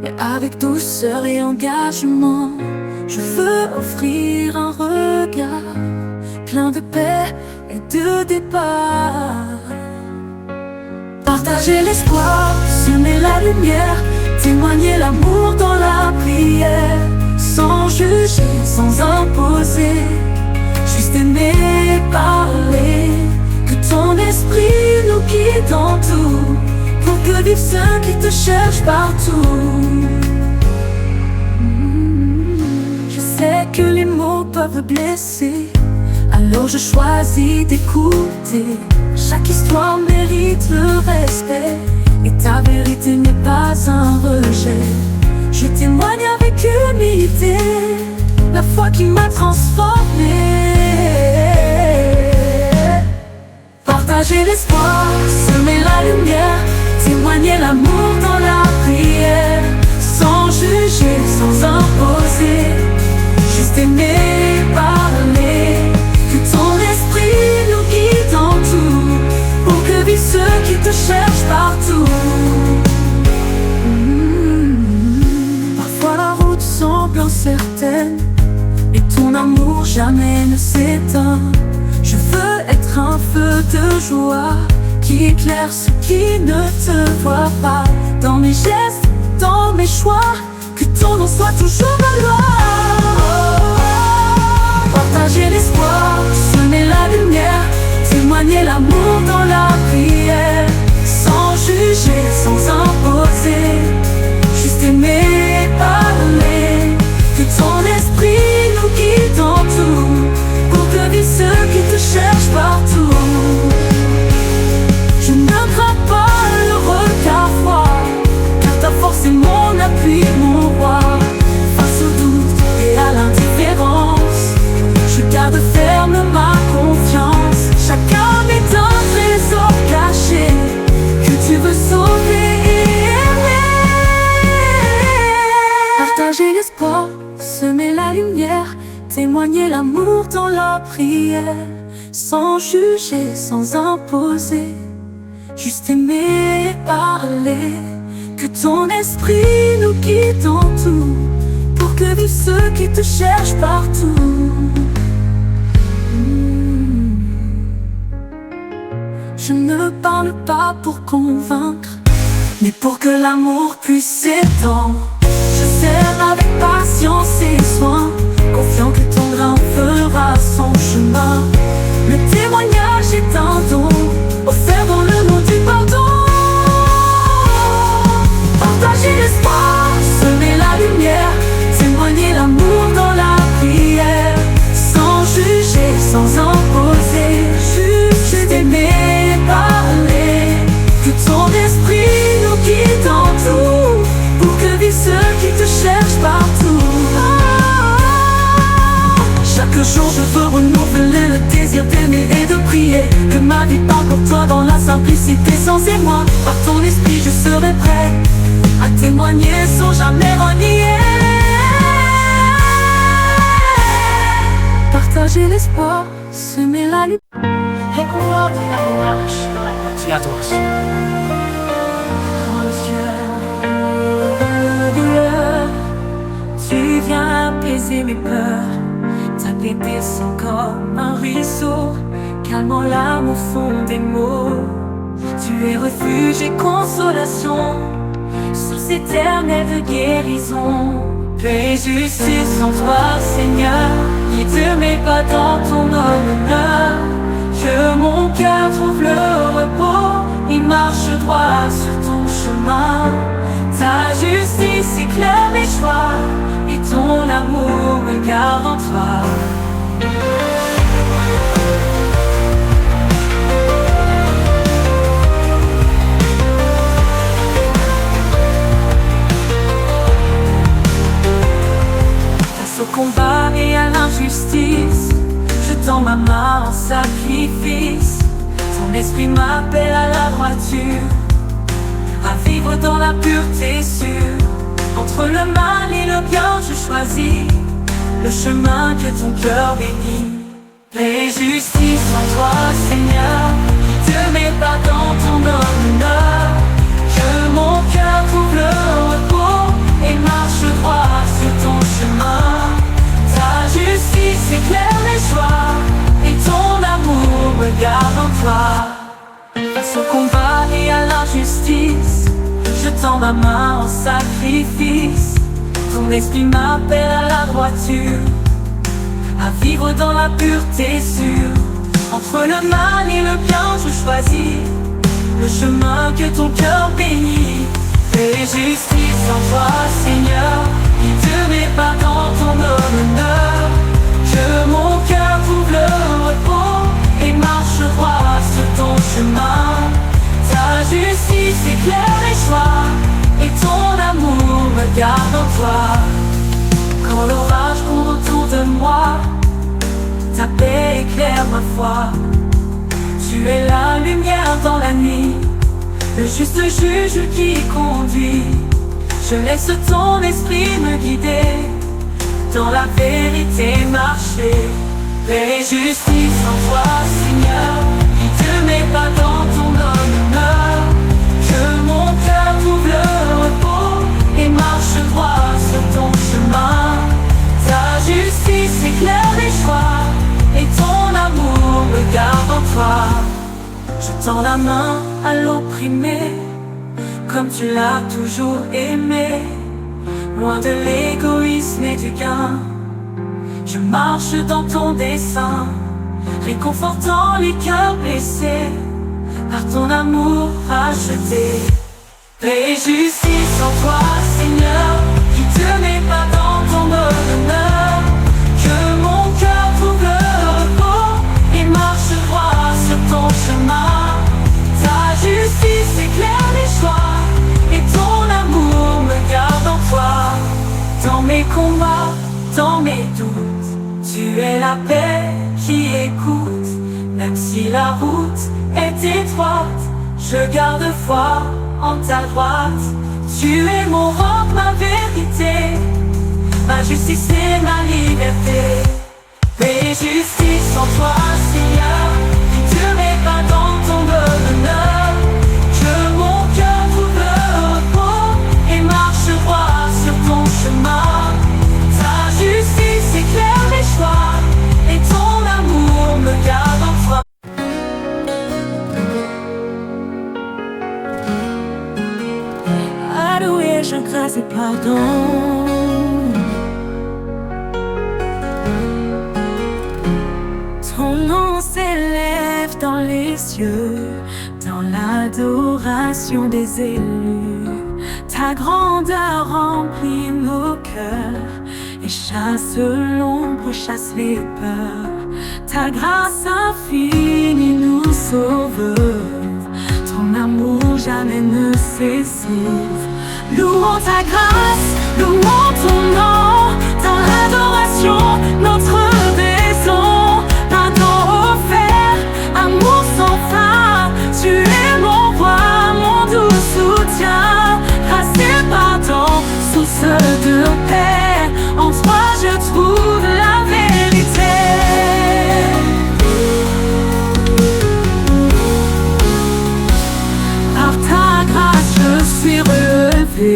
mais avec douceur et engagement. Je veux offrir un regard plein de paix et de départ. Partager l'espoir, semer la lumière, témoigner l'amour dans la prière. Sans juger, sans imposer, juste aimer, parler. Que ton esprit nous guide dans tout, pour que vivent ceux qui te cherchent partout. Je sais que les mots peuvent blesser, alors je choisis d'écouter. Chaque histoire mérite le respect, et ta vérité n'est pas un rejet. Je témoigne avec humilité la foi qui m'a transformé. Partager l'espoir, semer la lumière, témoigner l'amour dans la prière. Sans juger, sans imposer, juste aimer, parler. Que ton esprit nous guide en tout, pour que vivent ceux qui te cherchent partout. Parfois la route semble incertaine, mais ton amour jamais ne s'éteint. Je veux être un feu de joie qui éclaire ceux qui ne te voient pas. Dans mes gestes, dans mes choix, que ton nom soit toujours ma loi. Partager l'espoir, semer la lumière, témoigner l'amour dans la prière. Sans juger, sans imposer, juste aimer, parler. Que ton esprit nous guide en tout, pour que vivent ceux qui te cherchent partout. Je ne crains pas le regard froid, car ta force est mon appui, mon roi. Face au doute Partager l'espoir, semer la lumière, témoigner l'amour dans la prière, sans juger, sans imposer, juste aimer et parler. Que ton esprit nous guide en tout, pour que vivent ceux qui te cherchent partout. Je ne parle pas pour convaincre, mais pour que l'amour puisse s'étendre. Je sers avec patience et soin, confiant que ton grain fera son chemin. Le témoignage est un don, offert dans le nom du pardon. Partager l'espoir, semer la lumière, témoigner l'amour dans la prière, sans juger, sans imposer, juste aimer et parler. Que ton esprit nous guide en tout, pour que vivent ceux qui te cherchent partout. Chaque jour je veux renouveler le désir d'aimer et de prier. Que ma vie parle pour toi dans la simplicité sans émoi. Par ton esprit je serai prêt à témoigner sans jamais renier. Partager l'espoir, semer la lumière. Tu viens apaiser mes peurs, ta gaieté c'est comme un ruisseau, calmant l'âme au fond des mots. Tu es refuge et consolation, source éternelle de guérison. Paix et justice en toi, Seigneur, guide mes pas dans ton honneur. Que mon cœur trouve le repos, il marche droit sur ton chemin. Ta justice éclaire mes choix, et ton amour me garde en toi. Face au combat et à l'injustice, je tends ma main en sacrifice. Ton esprit m'appelle à la droiture, à vivre dans la pureté sûre. Entre le mal et le bien je choisis le chemin que ton cœur bénit. Paix et justice en toi, Seigneur, guide mes pas dans ton honneur. Que mon cœur trouve le repos et marche droit sur ton chemin. Ta justice éclaire mes choix, et ton amour me garde en toi. Face au combat et à l'injustice, je tends ma main en sacrifice. Ton esprit m'appelle à la droiture, à vivre dans la pureté sûre. Entre le mal et le bien je choisis le chemin que ton cœur bénit. Paix et justice en toi, Seigneur, guide mes pas dans ton honneur. Que mon cœur trouve le repos et marche droit sur ton chemin. Ta justice éclaire les choix, et ton amour me garde en toi. Quand l'orage gronde autour de moi, ta paix éclaire ma foi. Tu es la lumière dans la nuit, le juste juge qui conduit. Je laisse ton esprit me guider, dans la vérité marcher. Paix et justice en toi, Seigneur, guide mes pas dans ton honneur. Que mon cœur trouve le repos et marche droit sur ton chemin. Ta justice éclaire les choix, et ton amour me garde en toi. Je tends la main à l'opprimé, comme tu l'as toujours aimé. Loin de l'égoïsme et du gain, je marche dans ton dessein, réconfortant les cœurs blessés par ton amour racheté. Paix et justice en toi, Seigneur, guide mes pas dans ton honneur. Que mon cœur trouve le repos et marche droit sur ton chemin. Ta justice éclaire les choix, et ton amour me garde en toi. Dans mes combats, dans mes doutes, tu es la paix qui écoute. Même si la route est étroite, je garde foi en ta droite. Tu es mon roc, ma vérité, Ta justice est ma liberté. Paix et justice en toi, Seigneur, qui te mets pas dans ton bonheur. Que mon cœur trouve repos et marche droit sur ton chemin. Ta justice éclaire mes choix et ton amour me garde en toi. Alloué, grâce et pardon. Ton nom s'élève dans les cieux, dans l'adoration des élus. Ta grandeur remplit nos cœurs et chasse l'ombre, chasse les peurs. Ta grâce infinie nous sauve, ton amour jamais ne s'essouffle. Louons ta grâce, louons ton nom, dans l'adoration, notre raison. Pardon offert, amour sans fin, tu es mon roi, mon doux soutien. Grâce et pardon, source de paix, en toi je trouve la vérité. Par ta grâce je suis relevé,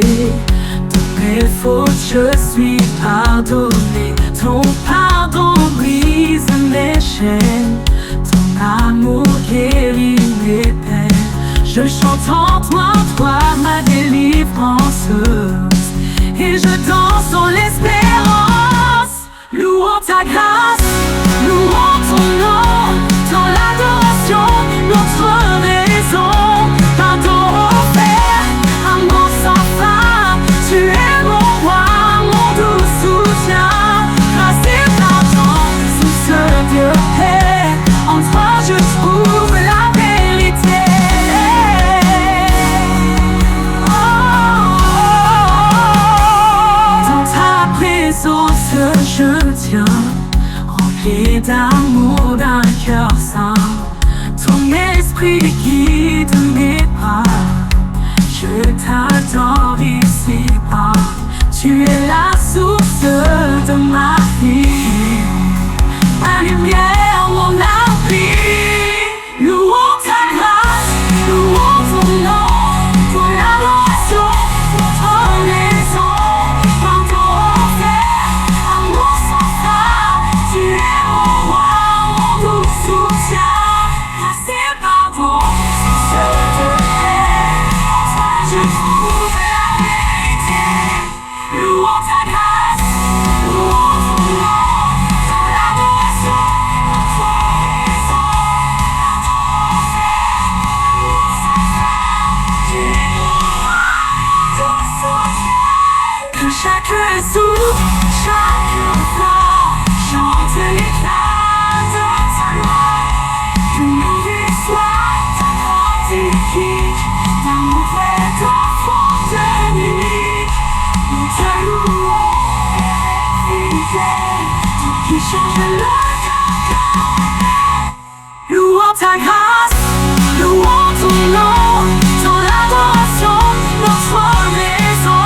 de mes fautes je suis pardonné. Ton pardon brise mes chaînes, ton amour guérit mes peines. Je chante en toi ma délivrance, et je danse dans l'espérance. Louons ta grâce, louons ton nom, dans l'adoration, notre raison. Pardon offert, amour sans fin, tu es mon roi, mon doux soutien. Grâce et pardon, source de paix, en toi je trouve la vérité. Dans ta présence je tiens, rempli d'amour, d'un cœur saint. Ton esprit guide mes pas, je t'adore ici-bas. Tu es la source de ma vie, ma lumière, mon abri. Louons ta grâce, louons ton nom, ton adoration, ton raison. Pardon offert, amour sans fin, tu es mon roi, mon doux soutien. Grâce et pardon, source de paix, en toi je trouve la vérité. Louons ta grâce, louons ton nom, dans l'adoration, notre raison. Pardon offert, amour sans fin, tu es mon roi, ton soutien. Que chaque souffle, chaque voix chante l'éclat de ta gloire. Que nos vies soient ta grande équipe, d'amour vrai, d'enfant de nuit. Nous te louons, fidèle, toi qui change le cœur. Louons ta grâce, louons ton nom, dans l'adoration, notre maison.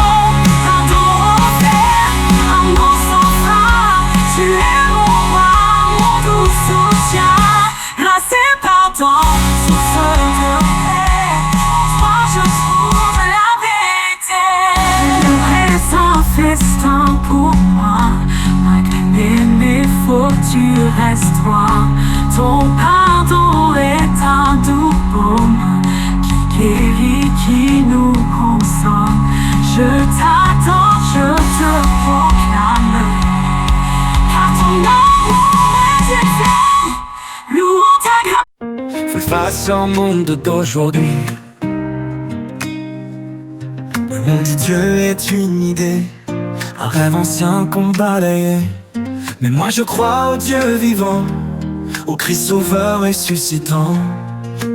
Pardon offert, amour sans fin, tu es mon roi, mon doux soutien. Grâce et pardon, source de paix, en toi je trouve la vérité. Le présent festin pour moi, malgré mes fautes tu restes toi. Ton pardon est un doux baume qui guérit, qui nous console. Je t'attends, je te proclame, car ton amour est éternel. Louons ta grâce. Fais face au monde d'aujourd'hui. Le monde de Dieu est une idée, un rêve ancien qu'on balayait. Mais moi je crois au Dieu vivant, au Christ sauveur ressuscitant.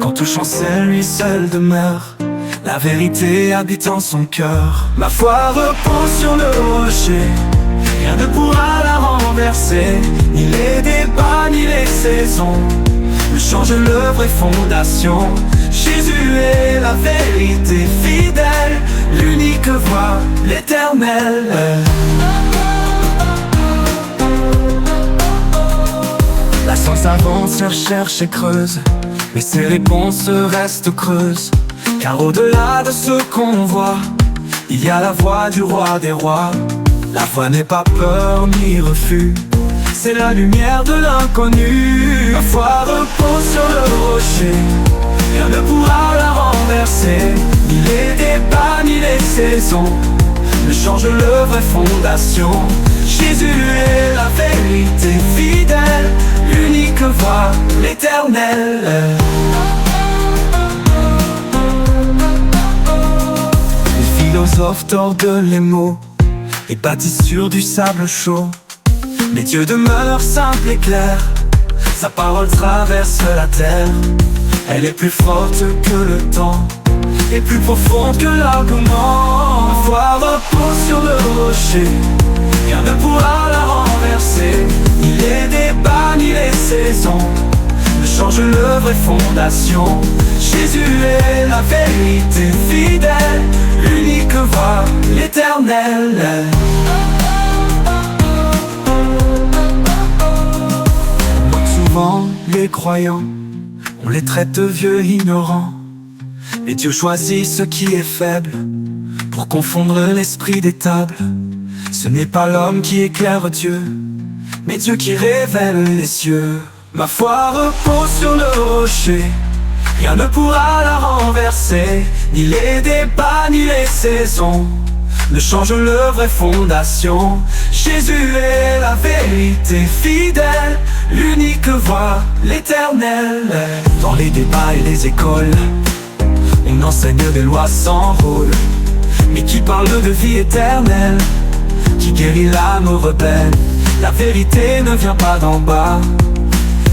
Quand touchant c'est lui seul demeure, la vérité habite en son cœur. Ma foi repose sur le rocher, rien ne pourra la renverser. Ni les débats, ni les saisons ne changent le vrai fondation. Jésus est la vérité fidèle, l'unique voie, l'éternel. cœur cherche et creuse, mais ses réponses restent creuses. Car au-delà de ce qu'on voit, il y a la voix du roi des rois. La voix n'est pas peur ni refus, c'est la lumière de l'inconnu. Ma foi repose sur le rocher, rien ne pourra la renverser. Ni les débats ni les saisons ne changent le vrai fondation. Jésus est la vérité fidèle, l'unique voix, l'éternel. Les philosophes tordent les mots et bâtissent sur du sable chaud. Mais Dieu demeure simple et clair, sa parole traverse la terre. Elle est plus forte que le temps et plus profonde que l'argument. Ma foi repose sur le rocher, rien ne pourra la renverser. Ni les débats ni les saisons ne changent le vrai fondation. Jésus est la vérité fidèle, l'unique voix, l'éternel. Souvent les croyants, on les traite de vieux ignorants. Et Dieu choisit ce qui est faible pour confondre l'esprit des tables. Ce n'est pas l'homme qui éclaire Dieu, mais Dieu qui révèle les cieux. Ma foi repose sur le rocher, rien ne pourra la renverser. Ni les débats ni les saisons ne changent le vrai fondation. Jésus est la vérité fidèle, l'unique voix, l'éternel. Dans les débats et les écoles, on enseigne des lois sans rôle, mais qui parle de vie éternelle, qui guérit l'âme rebelle. La vérité ne vient pas d'en bas,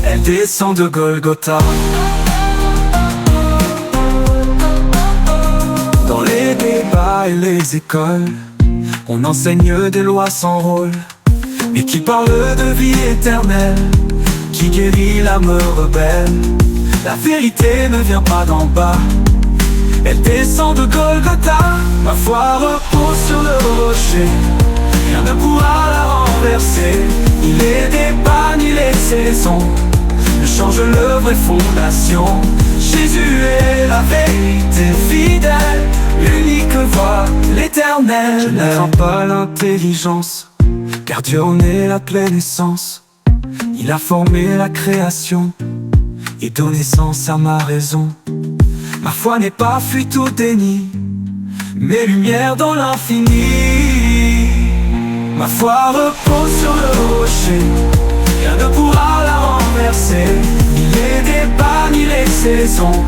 elle descend de Golgotha. Dans les débats et les écoles, on enseigne des lois sans rôle, mais qui parle de vie éternelle, qui guérit l'âme rebelle. La vérité ne vient pas d'en bas, elle descend de Golgotha. Ma foi repose sur le rocher, rien ne pourra la renverser. Ni les débats ni les saisons ne changent le vrai fondation. Jésus est la vérité fidèle, l'unique voix, l'éternel. Je ne crains pas l'intelligence, car Dieu en est la pleine essence. Il a formé la création et donné sens à ma raison. Ma foi n'est pas fuite ou déni, mais lumière dans l'infini. Ma foi repose sur le rocher, rien ne pourra la renverser. Ni les débats ni les saisons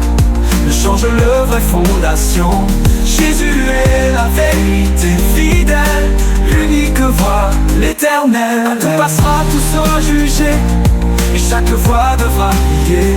ne changent le vrai fondation. Jésus est la vérité fidèle, l'unique voix, l'éternel. Tout passera, tout sera jugé, et chaque voix devra prier.